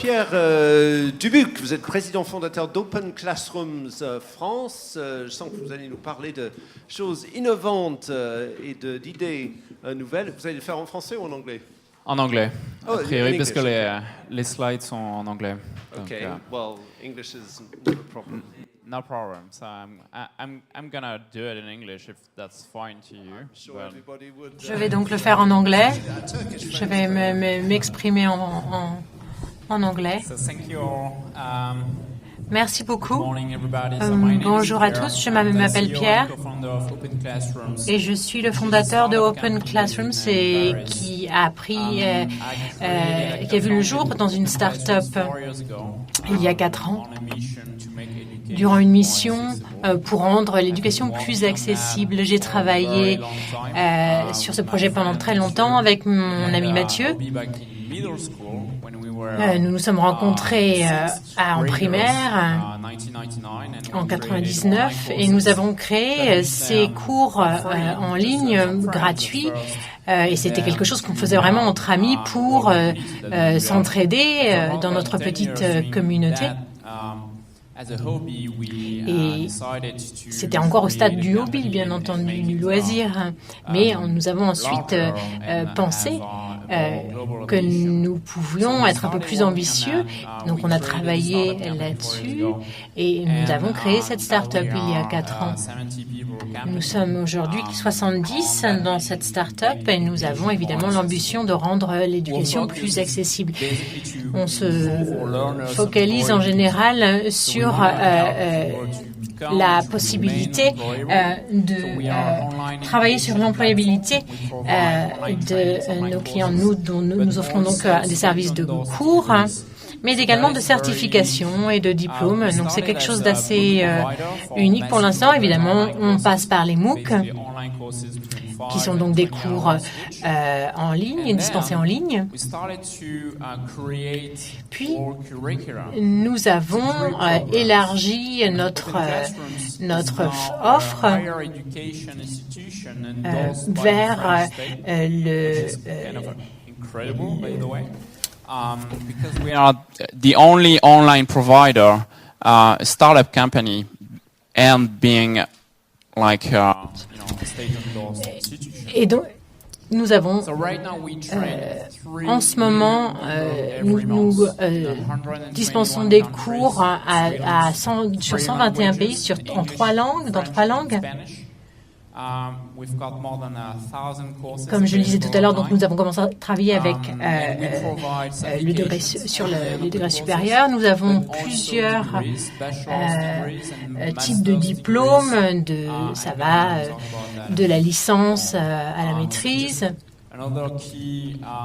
Pierre Dubuc, vous êtes président fondateur d'Open Classrooms France. Je sens que vous allez nous parler de choses innovantes et d'idées nouvelles. Vous allez le faire en français ou en anglais? En anglais, Oh, a priori, in parce que English, les slides sont en anglais. Donc, Okay, well, English is not a problem. no problem. So I'm gonna do it in English if that's fine to you. Sure, But everybody would, Je vais donc le faire en anglais. Je vais m'exprimer en anglais. so thank you all. Merci Good beaucoup. morning, everybody. So my name is Bonjour à Pierre. tous, je I'm the m'appelle CEO and Pierre co-founder of Open Classrooms. et je suis le fondateur de Open Classrooms et qui a vu le jour dans une start-up il y a 4 ans durant une mission pour rendre l'éducation plus accessible. J'ai travaillé sur ce projet pendant très longtemps avec mon ami Mathieu. Nous nous sommes rencontrés en primaire en 99 et nous avons créé ces cours en ligne gratuits et c'était quelque chose qu'on faisait vraiment entre amis pour s'entraider dans notre petite communauté. Et c'était encore au stade du hobby, bien entendu, du loisir. Mais nous avons ensuite pensé que nous pouvions être un peu plus ambitieux. Donc on a travaillé là-dessus et nous avons créé cette start-up il y a 4 ans. Nous sommes aujourd'hui 70 dans cette start-up et nous avons évidemment l'ambition de rendre l'éducation plus accessible. On se focalise en général sur la possibilité de travailler sur l'employabilité de nos clients. Nous offrons donc des services de cours, mais également de certification et de diplôme. Donc c'est quelque chose d'assez unique pour l'instant. Évidemment, on passe par les MOOC, qui sont donc des cours en ligne, dispensés en ligne. Puis, nous avons élargi notre offre vers because we are the only online provider, startup company, and being like state-endorsed institution. Et donc, nous avons So right now we train en ce moment, nous dispensons des cours sur 121 pays dans 3 langues. Comme je le disais tout à l'heure, donc nous avons commencé à travailler avec le degré supérieur. Nous avons plusieurs types de diplômes, ça va de la licence à la maîtrise.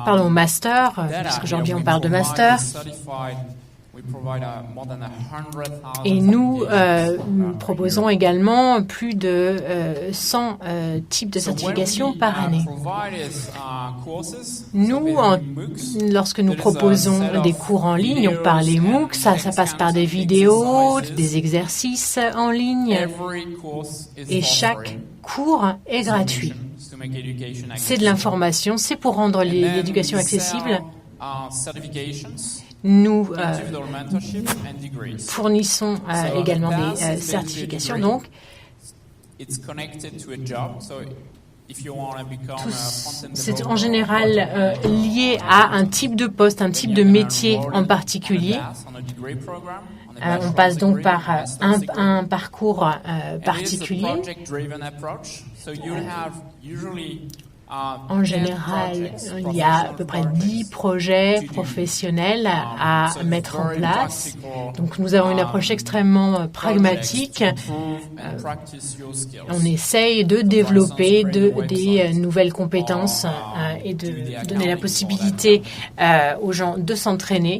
Pardon, au master, parce qu'aujourd'hui on parle de master. Et nous proposons également plus de 100 types de certifications par année. Nous, lorsque nous proposons des cours en ligne, on parle des MOOC, ça passe par des vidéos, des exercices en ligne, et chaque cours est gratuit. C'est de l'information, c'est pour rendre l'éducation accessible. Nous fournissons également des certifications, donc c'est en général lié à un type de poste, un type de métier en particulier. On passe donc par un parcours particulier. En général, il y a à peu près 10 projets professionnels à mettre en place. Donc nous avons une approche extrêmement pragmatique. On essaye de développer des nouvelles compétences et de donner la possibilité aux gens de s'entraîner.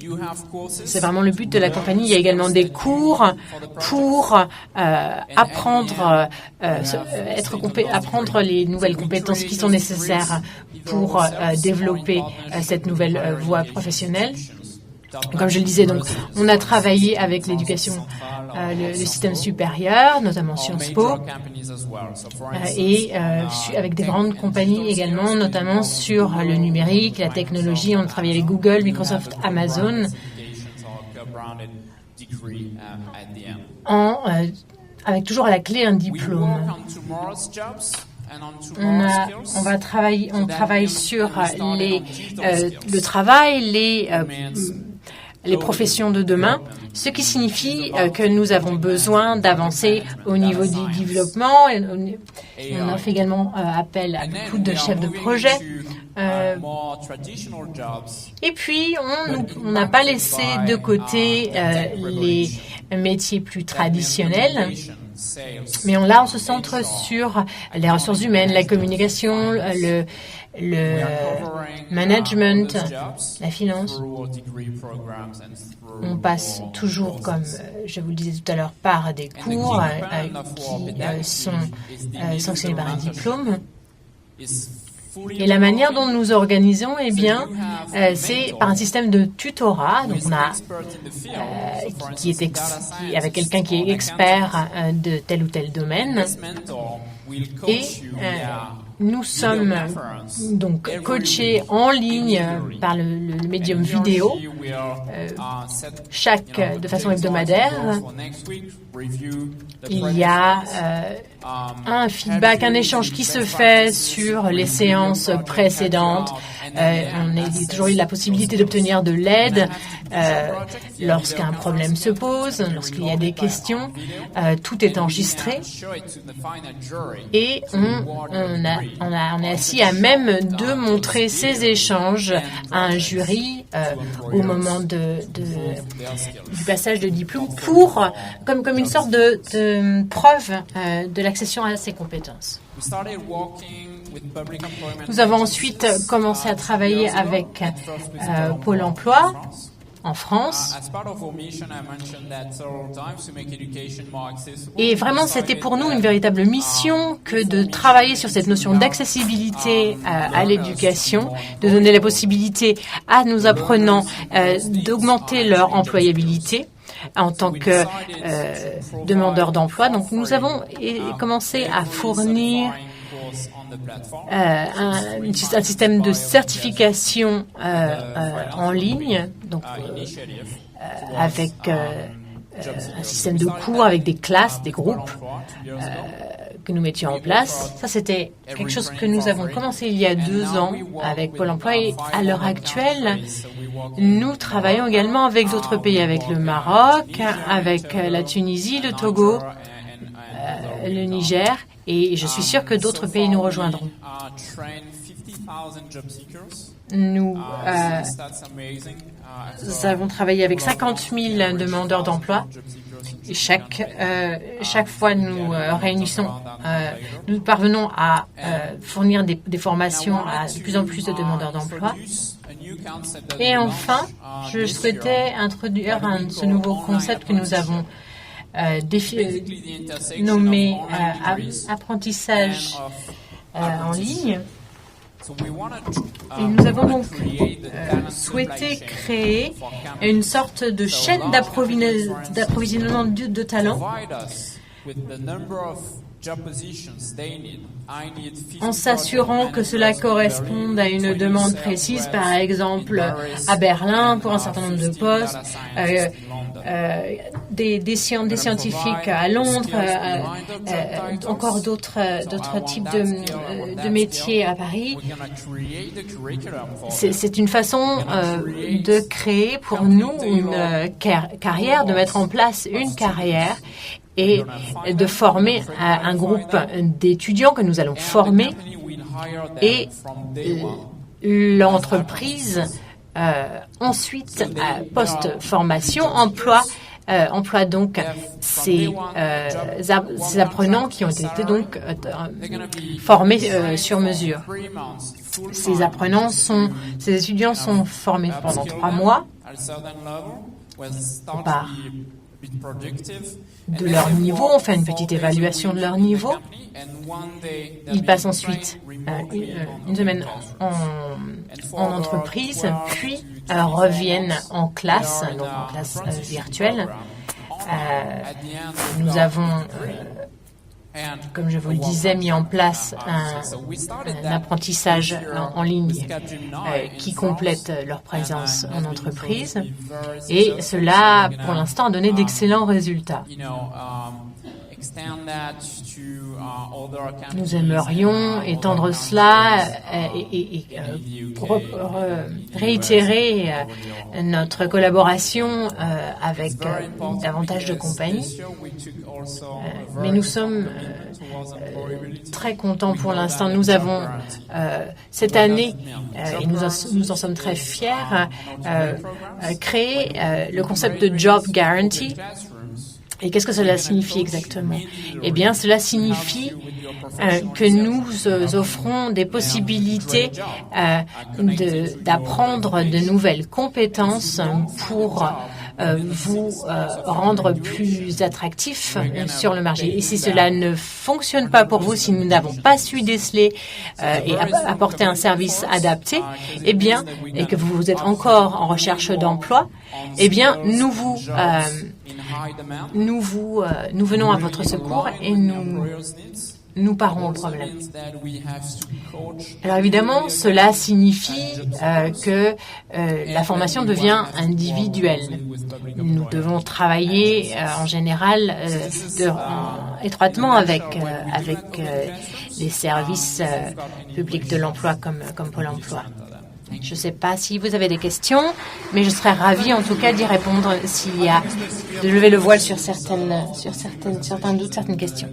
C'est vraiment le but de la compagnie. Il y a également des cours pour apprendre les nouvelles compétences qui sont nécessaires pour développer cette nouvelle voie professionnelle. Comme je le disais, donc, on a travaillé avec l'éducation, le système supérieur, notamment Sciences Po, et avec des grandes compagnies également, notamment sur le numérique, la technologie. On a travaillé avec Google, Microsoft, Amazon. avec toujours à la clé un diplôme. On travaille sur le travail, les professions de demain, ce qui signifie que nous avons besoin d'avancer au niveau du développement. On a fait également appel à beaucoup de chefs de projet. Et puis, on n'a pas laissé de côté les métiers plus traditionnels. Mais là, on se centre sur les ressources humaines, la communication, le management, la finance. On passe toujours, comme je vous le disais tout à l'heure, par des cours qui sont sanctionnés par un diplôme. Et la manière dont nous organisons, eh bien, c'est par un système de tutorat. Donc, on a avec quelqu'un qui est expert de tel ou tel domaine. Et nous sommes donc coachés en ligne par le médium vidéo, de façon hebdomadaire. Il y a un feedback, un échange qui se fait sur les séances précédentes. On a toujours eu la possibilité d'obtenir de l'aide lorsqu'un problème se pose, lorsqu'il y a des questions. Tout est enregistré et on est assis à même de montrer ces échanges à un jury au moment du passage de diplôme comme une sorte de preuve de l'accession à ces compétences. Nous avons ensuite commencé à travailler avec Pôle emploi en France. Et vraiment, c'était pour nous une véritable mission que de travailler sur cette notion d'accessibilité à l'éducation, de donner la possibilité à nos apprenants d'augmenter leur employabilité en tant que demandeurs d'emploi. Donc, nous avons commencé à fournir un système de certification en ligne, donc avec un système de cours, avec des classes, des groupes que nous mettions en place. Ça, c'était quelque chose que nous avons commencé il y a 2 ans avec Pôle emploi et à l'heure actuelle, nous travaillons également avec d'autres pays, avec le Maroc, avec la Tunisie, le Togo, le Niger. Et je suis sûre que d'autres pays nous rejoindront. Nous avons travaillé avec 50 000 demandeurs d'emploi. Et chaque fois, nous nous parvenons à fournir des formations à de plus en plus de demandeurs d'emploi. Et enfin, je souhaitais introduire ce nouveau concept que nous avons nommé apprentissage en ligne. Et nous avons donc souhaité créer une sorte de chaîne d'approvisionnement de talents en s'assurant que cela corresponde à une demande précise, par exemple à Berlin pour un certain nombre de postes, des scientifiques à Londres, encore d'autres types de métiers à Paris. C'est une façon de créer pour nous une carrière, de mettre en place une carrière et de former un groupe d'étudiants que nous allons former et l'entreprise ensuite post-formation emploie donc ces apprenants qui ont été donc formés sur mesure. Ces étudiants sont formés pendant 3 mois. On part de leur niveau, on fait une petite évaluation de leur niveau. Ils passent ensuite une semaine en entreprise, puis reviennent en classe, donc en classe virtuelle. Nous avons comme je vous le disais, mis en place un apprentissage en ligne qui complète leur présence en entreprise. Et cela, pour l'instant, a donné d'excellents résultats. Nous aimerions étendre cela et réitérer notre collaboration avec davantage de compagnies. Mais nous sommes très contents pour l'instant. Nous avons cette année, et nous en sommes très fiers, créé le concept de Job Guarantee. Et qu'est-ce que cela signifie exactement? Eh bien, cela signifie que nous offrons des possibilités d'apprendre de nouvelles compétences pour vous rendre plus attractif sur le marché. Et si cela ne fonctionne pas pour vous, si nous n'avons pas su déceler et apporter un service adapté, eh bien, et que vous êtes encore en recherche d'emploi, eh bien, nous venons à votre secours et nous parons au problème. Alors évidemment, cela signifie que la formation devient individuelle. Nous devons travailler en général étroitement avec les services publics de l'emploi comme Pôle emploi. Je ne sais pas si vous avez des questions, mais je serais ravie en tout cas d'y répondre s'il y a de lever le voile sur certains doutes, certaines questions.